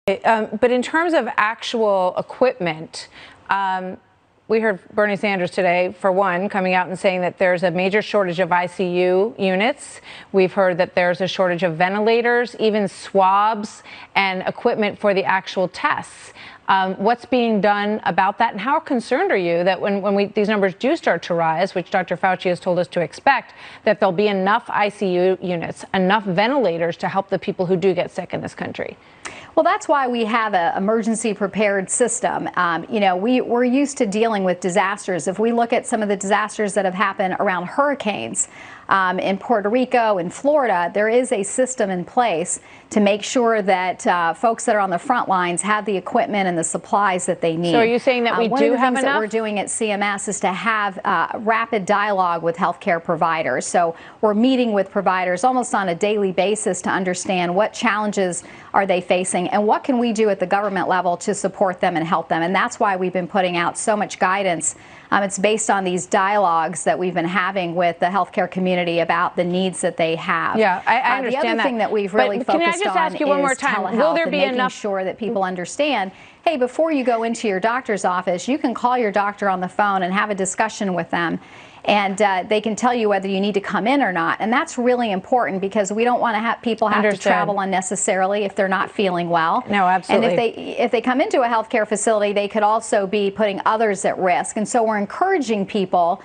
But in terms of actual equipment, we heard Bernie Sanders today, for one, coming out and saying that there's a major shortage of ICU units. We've heard that there's a shortage of ventilators, even swabs and equipment for the actual tests. What's being done about that, and how concerned are you that when these numbers do start to rise, which Dr. Fauci has told us to expect, that there'll be enough ICU units, enough ventilators to help the people who do get sick in this country? Well, that's why we have an emergency prepared system. We're used to dealing with disasters. If we look at some of the disasters that have happened around hurricanes in Puerto Rico and Florida, there is a system in place to make sure that folks that are on the front lines have the equipment and the supplies that they need. So are you saying that we do have enough? One of the things that we're doing at CMS is to have rapid dialogue with healthcare providers. So we're meeting with providers almost on a daily basis to understand what challenges are they facing and what can we do at the government level to support them and help them. And that's why we've been putting out so much guidance. It's based on these dialogues that we've been having with the healthcare community about the needs that they have. Yeah, I understand that. The other thing that we've really focused on is telehealth Will there be and making sure that people understand, hey, before you go into your doctor's office, you can call your doctor on the phone and have a discussion with them. And they can tell you whether you need to come in or not. And that's really important because we don't want to have people have to travel unnecessarily if they're not feeling well. No, absolutely. And if they come into a healthcare facility, they could also be putting others at risk. And so we're encouraging people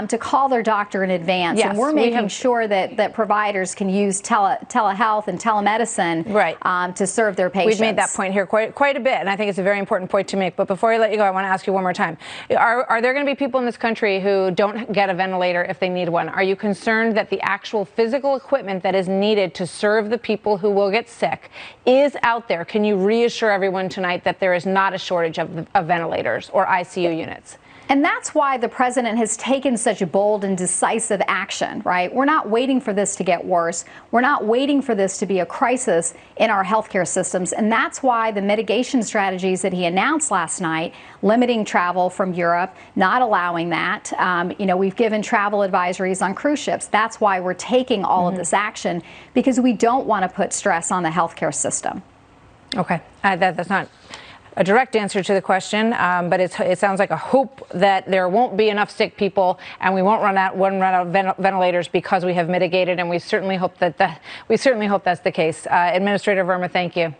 to call their doctor in advance. Yes, and we're making sure that providers can use telehealth and telemedicine to serve their patients. We've made that point here quite a bit, and I think it's a very important point to make. But before I let you go, I want to ask you one more time. Are there going to be people in this country who don't get a ventilator if they need one? Are you concerned that the actual physical equipment that is needed to serve the people who will get sick is out there? Can you reassure everyone tonight that there is not a shortage of ventilators or ICU units? And that's why the president has taken such bold and decisive action, right? We're not waiting for this to get worse. We're not waiting for this to be a crisis in our healthcare systems. And that's why the mitigation strategies that he announced last night, limiting travel from Europe, not allowing that. We've given travel advisories on cruise ships. That's why we're taking all of this action, because we don't want to put stress on the healthcare system. Okay, that's not a direct answer to the question, but it sounds like a hope that there won't be enough sick people and we won't run out of ventilators because we have mitigated, and we certainly hope that's the case. Administrator Verma, thank you.